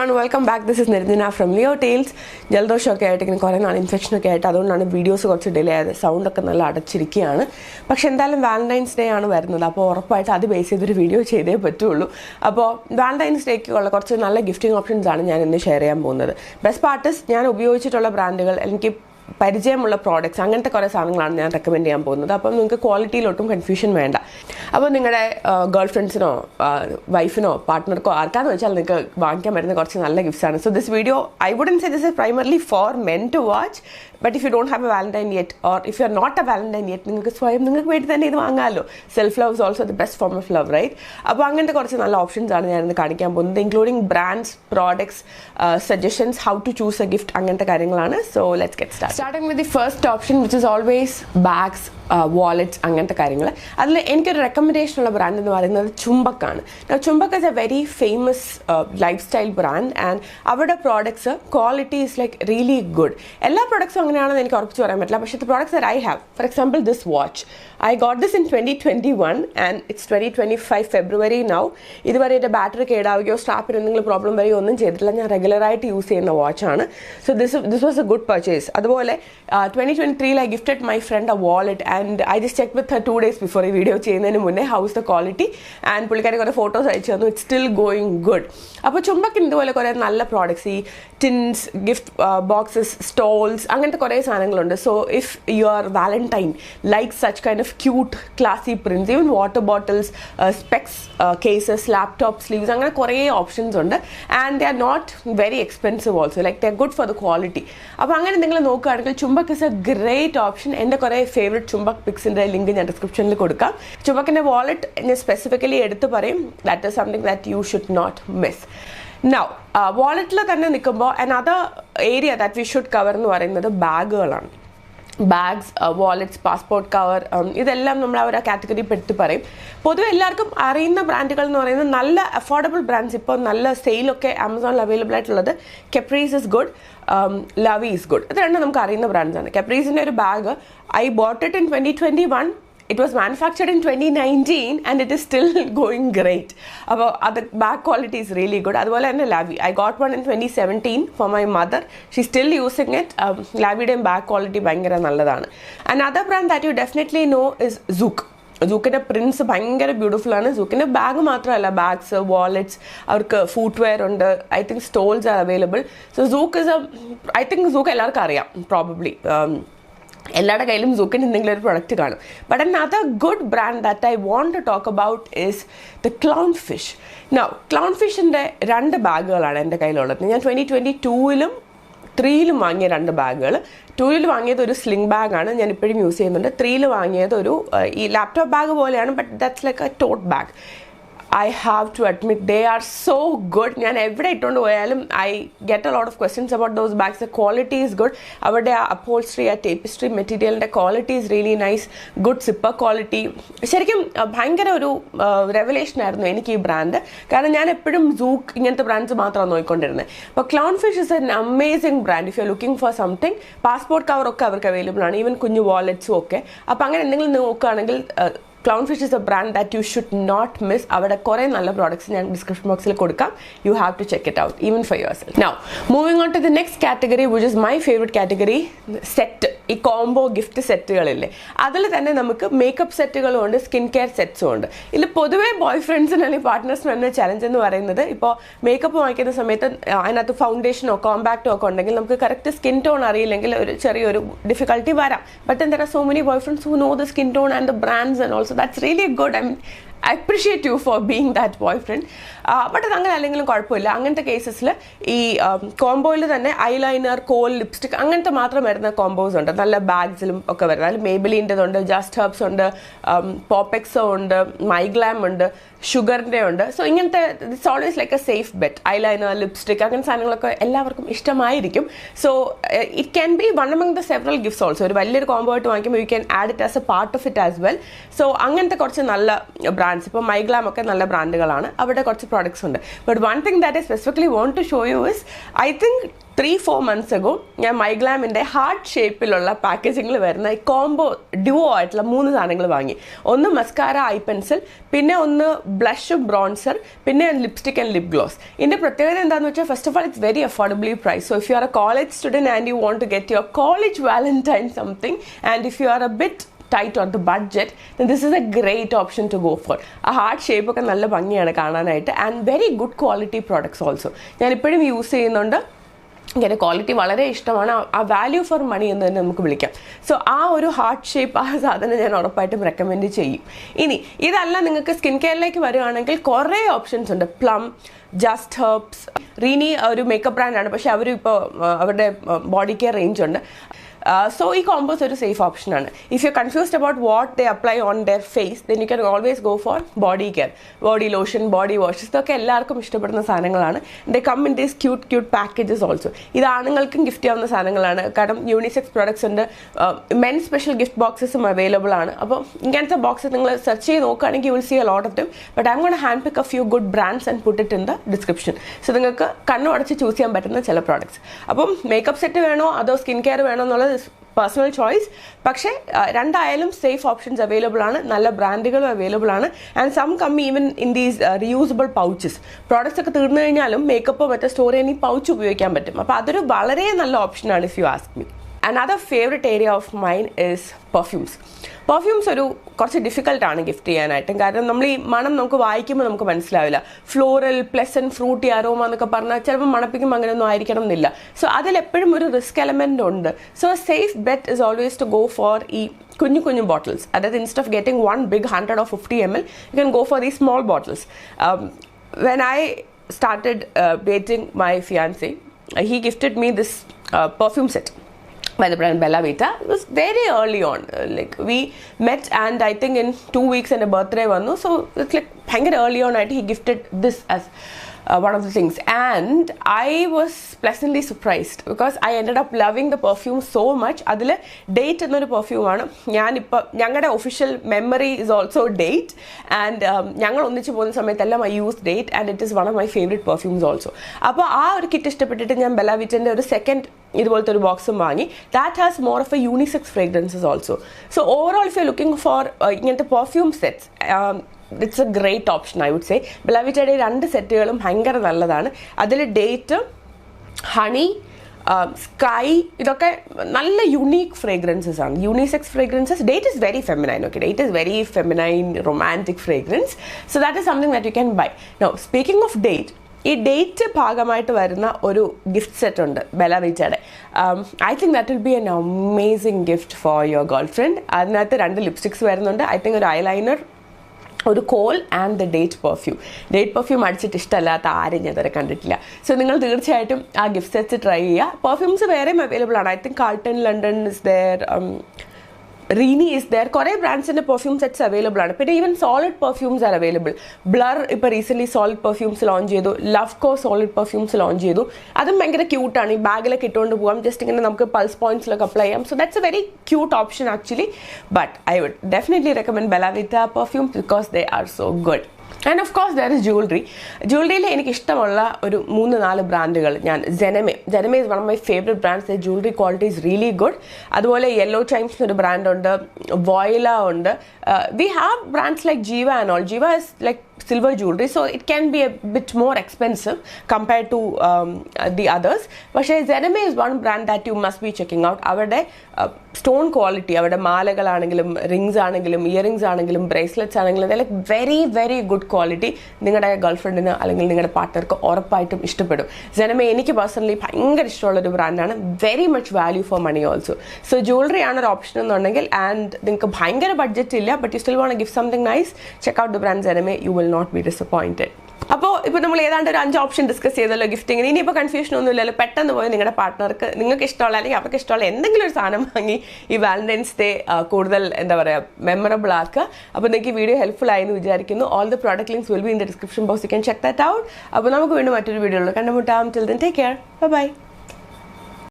everyone, welcome back. This is Nirdina from Leo Tales. ജലദോഷമൊക്കെ ആയിട്ട് ഇങ്ങനെ കുറേ നാൾ ഇൻഫെക്ഷനൊക്കെ ആയിട്ട് അതുകൊണ്ടാണ് വീഡിയോസ് കുറച്ച് ഡിലേ ആയത്. സൗണ്ടൊക്കെ നല്ല അടച്ചിരിക്കുകയാണ്. പക്ഷെ എന്തായാലും വാലന്റൈൻസ് ഡേ ആണ് വരുന്നത്. അപ്പോൾ ഉറപ്പായിട്ട് അത് ബേസ് ചെയ്തൊരു വീഡിയോ ചെയ്തേ പറ്റുള്ളൂ. അപ്പോൾ വാലന്റൈൻസ് ഡേക്കുള്ള കുറച്ച് നല്ല ഗിഫ്റ്റിംഗ് ഓപ്ഷൻസ് ആണ് ഞാൻ ഇന്ന് ഷെയർ ചെയ്യാൻ പോകുന്നത്. ബെസ്റ്റ് പാർട്ടീസ് ഞാൻ ഉപയോഗിച്ചിട്ടുള്ള ബ്രാൻഡുകൾ, എനിക്ക് പരിചയമുള്ള പ്രോഡക്റ്റ്സ്, അങ്ങനത്തെ കുറേ സാധനങ്ങളാണ് ഞാൻ റെക്കമെൻഡ് ചെയ്യാൻ പോകുന്നത്. അപ്പം നിങ്ങൾക്ക് ക്വാളിറ്റിയിലൊട്ടും കൺഫ്യൂഷൻ വേണ്ട. അപ്പോൾ നിങ്ങളുടെ ഗേൾ ഫ്രണ്ട്സിനോ വൈഫിനോ പാർട്ട്ണർക്കോ ആർക്കാന്ന് വെച്ചാൽ നിങ്ങൾക്ക് വാങ്ങിക്കാൻ പറ്റുന്ന കുറച്ച് നല്ല ഗിഫ്റ്റ്സാണ്. So this video I wouldn't say this is primarily for men to watch, but if you don't have a valentine yet or if you are not a valentine yet, നിങ്ങൾക്ക് സ്വയം നിങ്ങൾക്ക് വേണ്ടി തന്നെ ഇത് വാങ്ങാമല്ലോ. Self love is also the best form of love, right? അപ്പോൾ അങ്ങനത്തെ കുറച്ച് നല്ല ഓപ്ഷൻസ് ആണ് ഞാനിന്ന് കാണിക്കാൻ പോകുന്നത്, including brands, products, suggestions, how to choose a gift, അങ്ങനത്തെ കാര്യങ്ങളാണ്. So let's get start. Starting with the first option which is always bags, wallets, അങ്ങനത്തെ കാര്യങ്ങൾ. അതിൽ എനിക്കൊരു റെക്കമെൻഡേഷൻ ഉള്ള ബ്രാൻഡ് എന്ന് പറയുന്നത് ചുംബക്കാണ്. Chumbak is a very famous lifestyle brand and അവരുടെ products quality is like really good. എല്ലാ പ്രോഡക്ട്സും അങ്ങനെയാണെന്ന് എനിക്ക് ഉറപ്പിച്ച് പറയാൻ പറ്റില്ല, പക്ഷേ the products that I have, for example this watch, I got this in 2021 and it's 2025 February now. ഇതുവരെ എൻ്റെ ബാറ്ററി കേടാവുകയോ സ്ട്രാപ്പിന് എന്തെങ്കിലും പ്രോബ്ലം വരികയോ ഒന്നും ചെയ്തിട്ടില്ല. ഞാൻ റെഗുലറായിട്ട് യൂസ് ചെയ്യുന്ന വാച്ചാണ്. So this was a good purchase. അതുപോലെ 2023 I gifted my friend a wallet and I just checked with her 2 days before ഈ വീഡിയോ ചെയ്യുന്നതിന് മുന്നേ how is the quality, and പുള്ളിക്കാരി കുറേ ഫോട്ടോസ് അയച്ചു തന്നു. It's still going good. അപ്പോൾ ചുംബക്കിന് ഇതുപോലെ കുറേ നല്ല പ്രോഡക്ട്സ്, ഈ ടിൻസ്, ഗിഫ്റ്റ് ബോക്സസ്, സ്റ്റോൾസ്, അങ്ങനത്തെ കുറേ സാധനങ്ങളുണ്ട്. So if you are Valentine like such kind of cute classy prints, even water bottles, specs, cases, laptop sleeves, അങ്ങനെ കുറേ ഓപ്ഷൻസ് ഉണ്ട്. And they are not very expensive also, like they are good for the quality. അപ്പോൾ അങ്ങനെ നിങ്ങൾ നോക്കുകയാണെങ്കിൽ ചുംബക്ക് is A great option. എൻ്റെ കുറേ favourite ചുംബക്ക് പിക്സിൻ്റെ link ഞാൻ ഡിസ്ക്രിപ്ഷനിൽ കൊടുക്കാം. ചുംബക്കിൻ്റെ വാലറ്റ് ഞാൻ സ്പെസിഫിക്കലി എടുത്ത് പറയും. That is something that you should not miss. Now വാലറ്റിൽ തന്നെ നിൽക്കുമ്പോൾ another area that we should cover എന്ന് പറയുന്നത് ബാഗുകളാണ്. ബാഗ്സ്, വാലറ്റ്സ്, പാസ്പോർട്ട് കവർ, ഇതെല്ലാം നമ്മൾ ആ ഒരു കാറ്റഗറി പെട്ട് പറയും. പൊതുവെ എല്ലാവർക്കും അറിയുന്ന ബ്രാൻഡുകൾ എന്ന് പറയുന്നത് നല്ല അഫോർഡബിൾ ബ്രാൻഡ്സ്. ഇപ്പോൾ നല്ല സെയിലൊക്കെ ആമസോണിൽ അവൈലബിൾ ആയിട്ടുള്ളത് Caprese is good, Lavie is good. ഇത് രണ്ടും നമുക്ക് അറിയുന്ന ബ്രാൻഡ്സാണ്. കെപ്രീസിൻ്റെ ഒരു bag I bought it in 2021. It was manufactured in 2019 and it is still going great. അപ്പോൾ അത് bag quality is really good. അതുപോലെ തന്നെ ലാവി, I got one in 2017 for my mother. She's still using it. ലാവിയുടെയും bag quality ഭയങ്കര നല്ലതാണ്. Another brand that you definitely know is Zouk. സൂക്കിൻ്റെ prints ഭയങ്കര beautiful ആണ്. സൂക്കിൻ്റെ ബാഗ് മാത്രമല്ല, ബാഗ്സ്, വാലറ്റ്സ്, അവർക്ക് ഫുട്വെയർ ഉണ്ട്. I think stoles are available. So Zouk is I think Zouk എല്ലാവർക്കും അറിയാം പ്രോബബ്ലി. എല്ലാവരുടെ കയ്യിലും സൂക്കിൻ്റെ എന്തെങ്കിലും ഒരു പ്രൊഡക്റ്റ് കാണും. But another good brand that I want to talk about is the Clownfish. Now ക്ലൗൺ ഫിഷിൻ്റെ 2 ബാഗുകളാണ് എൻ്റെ കയ്യിലുള്ളത്. ഞാൻ 2022-ലും 3-ലും വാങ്ങിയ 2 ബാഗുകൾ. 2-ൽ വാങ്ങിയത് ഒരു സ്ലിംഗ് ബാഗാണ്, ഞാൻ ഇപ്പോഴും യൂസ് ചെയ്യുന്നുണ്ട്. 3-ൽ വാങ്ങിയത് ഒരു ഈ ലാപ്ടോപ്പ് ബാഗ് പോലെയാണ്, but that's like A taught bag. I have to admit they are so good. ഞാൻ എവിടെ ഇട്ടുകൊണ്ട് പോയാലും I get a lot of questions about those bags. The quality is good. അവരുടെ ആ upholstery, ആ tapestry മെറ്റീരിയലിൻ്റെ quality is really nice. Good zipper quality. ശരിക്കും ഭയങ്കര ഒരു റെവലേഷൻ ആയിരുന്നു എനിക്ക് ഈ ബ്രാൻഡ്. കാരണം ഞാൻ എപ്പോഴും സൂക്ക് ഇങ്ങനത്തെ ബ്രാൻഡ്സ് മാത്രമാണ് നോക്കിക്കൊണ്ടിരുന്നത്. അപ്പോൾ Clownfish is an amazing brand. If you are looking for something. Passport കവറൊക്കെ അവർക്ക് അവൈലബിൾ ആണ്, ഈവൻ കുഞ്ഞു വാലറ്റ്സും ഒക്കെ. അപ്പോൾ അങ്ങനെ എന്തെങ്കിലും നോക്കുകയാണെങ്കിൽ Clown Fish is a brand that you should not miss. അവരുടെ കുറേ നല്ല പ്രോഡക്ട്സ് ഞാൻ ഡിസ്ക്രിപ്ഷൻ ബോക്സിൽ കൊടുക്കാം. You have to check it out even for yourself. Now, moving on to the next category, which is my favorite category, set. ഈ combo gift സെറ്റുകളില്ലേ, അതിൽ തന്നെ നമുക്ക് മേക്കപ്പ് സെറ്റുകളും ഉണ്ട്, സ്കിൻ കെയർ സെറ്റ്സും ഉണ്ട്. ഇതിൽ പൊതുവേ ബോയ് ഫ്രണ്ട്സിന് അല്ലെങ്കിൽ പാർട്ട്നേഴ്സിന് തന്നെ ചലഞ്ച് എന്ന് പറയുന്നത്, ഇപ്പോൾ മേക്കപ്പ് വാങ്ങിക്കുന്ന സമയത്ത് അതിനകത്ത് ഫൗണ്ടേഷനോ കോമ്പാക്റ്റോ ഒക്കെ ഉണ്ടെങ്കിൽ നമുക്ക് കറക്റ്റ് സ്കിൻ ടോൺ അറിയില്ലെങ്കിൽ ഒരു ചെറിയൊരു ഡിഫിക്കൽട്ടി വരാം. But then there are so many boyfriends who know the skin tone and the brands and also that's really good. I mean, I appreciate you for being that boyfriend. But അതങ്ങനെ അല്ലെങ്കിലും കുഴപ്പമില്ല. അങ്ങനത്തെ കേസസിൽ ഈ കോംബോയിൽ തന്നെ eyeliner, call, lipstick അങ്ങനത്തെ മാത്രം വരുന്ന combos ഉണ്ട്. നല്ല ബാഗ്സിലും ഒക്കെ വരുന്നത്. അതിൽ മേബിലിൻ്റെതുണ്ട്, ജസ്റ്റ് ഹെർബ്സ് ഉണ്ട്, പോപ്പെക്സോ ഉണ്ട്, മൈഗ്ലാം ഉണ്ട്, ഷുഗറിൻ്റെ ഉണ്ട്. സോ ഇങ്ങനത്തെ it's always like a safe bet. Eyeliner, lipstick അങ്ങനെ സാധനങ്ങളൊക്കെ എല്ലാവർക്കും ഇഷ്ടമായിരിക്കും. So it can be one among the several gifts also. ഒരു വലിയൊരു കോംബോ ആയിട്ട് വാങ്ങിക്കുമ്പോൾ you can add it as a part of it as well. So അങ്ങനത്തെ കുറച്ച് നല്ല ബ്രാൻഡ്സ്, ഇപ്പോൾ മൈഗ്ലാം ഒക്കെ നല്ല ബ്രാൻഡുകളാണ്. അവിടെ കുറച്ച് പ്രോഡക്ട്സ് ഉണ്ട്. But one thing that I specifically want to show you is, I think 3-4 months ago ഞാൻ മൈഗ്ലാമിൻ്റെ ഹാർട്ട് ഷേപ്പിലുള്ള പാക്കേജിങ്ങിൽ വരുന്ന ഈ കോംബോ ഡ്യുവോ ആയിട്ടുള്ള 3 സാധനങ്ങൾ വാങ്ങി. ഒന്ന് മസ്കാര ഐ പെൻസിൽ, പിന്നെ ഒന്ന് ബ്ലഷ് ബ്രോൺസർ, പിന്നെ ലിപ്സ്റ്റിക് ആൻഡ് ലിപ് ഗ്ലോസ്. ഇതിൻ്റെ പ്രത്യേകത എന്താണെന്ന് വെച്ചാൽ, first of all it's very affordably price. So if you are a college student and you want to get your college valentine something, and if you are a bit tight on the budget, then this is a great option to go for. ആ heart shape ഒക്കെ നല്ല ഭംഗിയാണ് കാണാനായിട്ട്, and very good quality products also. ഞാൻ ഇപ്പോഴും use ചെയ്യുന്നുണ്ട്. ഇങ്ങനെ quality വളരെ ഇഷ്ടമാണ്. ആ വാല്യൂ ഫോർ മണി എന്ന് തന്നെ നമുക്ക് വിളിക്കാം. സോ ആ ഒരു ഹാർട്ട് ഷേപ്പ് ആ സാധനം ഞാൻ ഉറപ്പായിട്ടും റെക്കമെൻഡ് ചെയ്യും. ഇനി ഇതല്ല, നിങ്ങൾക്ക് സ്കിൻ കെയറിലേക്ക് വരുവാണെങ്കിൽ കുറേ ഓപ്ഷൻസ് ഉണ്ട്. പ്ലം, ജസ്റ്റ് ഹെർബ്സ്, റീനി ഒരു മേക്കപ്പ് ബ്രാൻഡാണ്, പക്ഷേ അവരിപ്പോൾ അവരുടെ ബോഡി കെയർ റേഞ്ച് ഉണ്ട്. So ഈ കോമ്പോസ് ഒരു സേഫ് ഓപ്ഷനാണ്. If you confused about what they apply on their face, then you can always go for body care, body lotion, body washes. ഇതൊക്കെ എല്ലാവർക്കും ഇഷ്ടപ്പെടുന്ന സാധനങ്ങളാണ്. They come in these cute packages also. ഇത് ആണുങ്ങൾക്കും gift ചെയ്യാവുന്ന സാധനങ്ങളാണ്. കാരണം യൂണിസെക്സ് പ്രോഡക്ട്സ് ഉണ്ട്. മെൻ സ്പെഷ്യൽ ഗിഫ്റ്റ് ബോക്സസും അവൈലബിൾ ആണ്. അപ്പോൾ ഇങ്ങനത്തെ ബോക്സ് നിങ്ങൾ സെർച്ച് ചെയ്ത് നോക്കുകയാണെങ്കിൽ you will see a lot of them. But I'm gonna hand pick a few good brands and put it in the description. So നിങ്ങൾക്ക് കണ്ണുടച്ച് ചൂസ് ചെയ്യാൻ പറ്റുന്ന ചില പ്രോഡക്ട്സ്. അപ്പം മേക്കപ്പ് സെറ്റ് വേണോ അതോ സ്കിൻ കെയർ വേണോ എന്നുള്ളത് പേഴ്സണൽ ചോയ്സ്. പക്ഷേ രണ്ടായാലും സേഫ് ഓപ്ഷൻസ് അവൈലബിൾ ആണ്, നല്ല ബ്രാൻഡുകളും അവൈലബിൾ ആണ്. And some come even in these reusable pouches. Products ഒക്കെ തീർന്നു കഴിഞ്ഞാലും മേക്കപ്പോ മറ്റേ സ്റ്റോർ ചെയ്യാൻ ഈ പൗച്ച് ഉപയോഗിക്കാൻ പറ്റും. അപ്പോൾ അതൊരു വളരെ നല്ല ഓപ്ഷനാണ് if you ask me. Another favorite area of mine is perfumes. Perfumes ഒരു കുറച്ച് ഡിഫിക്കൽട്ടാണ് ഗിഫ്റ്റ് ചെയ്യാനായിട്ട്. കാരണം നമ്മൾ ഈ മണം നമുക്ക് വായിക്കുമ്പോൾ നമുക്ക് മനസ്സിലാവില്ല. ഫ്ലോറൽ, പ്ലസൻറ്റ്, ഫ്രൂട്ടി അരോമ എന്നൊക്കെ പറഞ്ഞാൽ ചിലപ്പോൾ മണപ്പിക്കുമ്പോൾ അങ്ങനെയൊന്നും ആയിരിക്കണം എന്നില്ല. സോ അതിലെപ്പോഴും ഒരു റിസ്ക് എലമെൻ്റ് ഉണ്ട്. So safe bet is always to go for ഈ കുഞ്ഞു ബോട്ടിൽസ്. അതായത് instead of getting 1 big 100 or 50 ml, you can go for these small bottles. When I started dating my fiancé, he gifted me this perfume set by the brand Bella Vita. It was very early on. Like we met and I think in 2 weeks and a birthday vannu. So it's like bhangara early on he gifted this as one of the things, and I was pleasantly surprised because I ended up loving the perfume so much. Adile Date ennoru perfume aanu. Njan ipo ഞങ്ങളുടെ official memory is also date, and ഞങ്ങൾ ഒന്നിച്ച് പോകുന്ന സമയത്തെല്ലാം I use date, and it is one of my favourite perfumes also. അപ്പോൾ ആ ഒരു kit ഇഷ്ടപ്പെട്ടിട്ട് ഞാൻ Bella വിറ്റൻ്റെ ഒരു സെക്കൻഡ് ഇതുപോലത്തെ ഒരു ബോക്സും വാങ്ങി. That has more of a unisex fragrances also. So overall if you looking for ഇങ്ങനത്തെ perfume sets, it's a great option I would say. Bella വിറ്റയുടെ 2 സെറ്റുകളും ഭയങ്കര നല്ലതാണ്. അതിൽ ഡേറ്റ്, ഹണി, സ്കൈ, ഇതൊക്കെ നല്ല യുണീക്ക് ഫ്രേഗ്രൻസസ് ആണ്, unisex fragrances. Date is very feminine. Okay, date is very feminine romantic fragrance. So that is something that you can buy. Now speaking of date, ഈ date ഭാഗമായിട്ട് വരുന്ന ഒരു gift set ഉണ്ട് Bella വിറ്റയുടെ. I think that will be an amazing gift for your girlfriend. അതിനകത്ത് 2 lipsticks വരുന്നുണ്ട്. I think ഒരു eyeliner, ഒരു kohl and the date perfume അടിച്ചിട്ട് ഇഷ്ടമല്ലാത്ത ആരും ഞാൻ ഇതുവരെ കണ്ടിട്ടില്ല. സോ നിങ്ങൾ തീർച്ചയായിട്ടും ആ ഗിഫ്റ്റ് സെറ്റ്സ് ട്രൈ ചെയ്യുക. പെർഫ്യൂംസ് വേറെയും അവൈലബിൾ ആണ്. I think Carlton London is there, Renee is there. കുറേ ബ്രാൻഡ്സിൻ്റെ പെർഫ്യൂം സെറ്റ്സ് അവൈലബിൾ ആണ്. പിന്നെ even solid perfumes are available. Blur ഇപ്പോൾ റീസെൻ്റ്ലി സോളിഡ് പെർഫ്യൂംസ് ലോഞ്ച് ചെയ്തു. ലവ്കോ സോളിഡ് പെർഫ്യൂംസ് ലോഞ്ച് ചെയ്തു. അതും ഭയങ്കര ക്യൂട്ടാണ്. ഈ ബാഗിലൊക്കെ ഇട്ടുകൊണ്ട് പോകാം, ജസ്റ്റ് ഇങ്ങനെ നമുക്ക് പൾസ് പോയിന്റ്സിലൊക്കെ അപ്ലൈ ചെയ്യാം. So that's a very cute option actually. But I would definitely recommend Bella Vita perfumes because they are so good. And of course there is ജ്വല്ലറിയിൽ എനിക്ക് ഇഷ്ടമുള്ള ഒരു 3-4 ബ്രാൻഡുകൾ. ഞാൻ ജെനമെ is one of my favourite brands. Jewellery quality is really good. അതുപോലെ Yellow Chimes ഒരു ബ്രാൻഡുണ്ട്, വോയില ഉണ്ട്. We have brands like Giva and all. Giva is like silver jewelry, so it can be a bit more expensive compared to the others. But Zeneme is one brand that you must be checking out. Avade stone quality, avade malagal aanengilum, rings aanengilum, earrings aanengilum, bracelets aanengilum, they like very very good quality. Ningade girlfriend inu allengil ningade partner ku orappaayittum ishtapedum. Zeneme enikku personally bhayangara ishtamulla oru brand aanu, very much value for money also. So jewelry aanu oru option ennundengil and ninge bhayangara budget illa but you still want to give something nice, check out the brand Zeneme. You will not be disappointed. അപ്പോൾ ഇപ്പോൾ നമ്മൾ ഏതാണ്ട് ഒരു 5 option discuss ചെയ്തല്ലോ ഗിഫ്റ്റിങ്ങിന്. ഇനിയിപ്പോൾ confusion ഒന്നും ഇല്ലല്ലോ. പെട്ടെന്ന് പോയി നിങ്ങളുടെ പാർട്ട്ണർക്ക് നിങ്ങൾക്ക് ഇഷ്ടമുള്ള അല്ലെങ്കിൽ അവർക്ക് ഇഷ്ടമുള്ള എന്തെങ്കിലും ഒരു സാധനം വാങ്ങി ഈ വാലന്റൈൻസ് ഡേ കൂടുതൽ എന്താ പറയുക മെമ്മറബിൾ ആക്കുക. അപ്പോൾ നിങ്ങൾക്ക് ഈ വീഡിയോ ഹെൽപ്ഫുൾ ആയി എന്ന് വിചാരിക്കുന്നു. All the product links will be in the description box. You can check that out. അപ്പോൾ നമുക്ക് വീണ്ടും മറ്റൊരു വീഡിയോയിൽ കണ്ടുമുട്ടാം. Till then take care. By.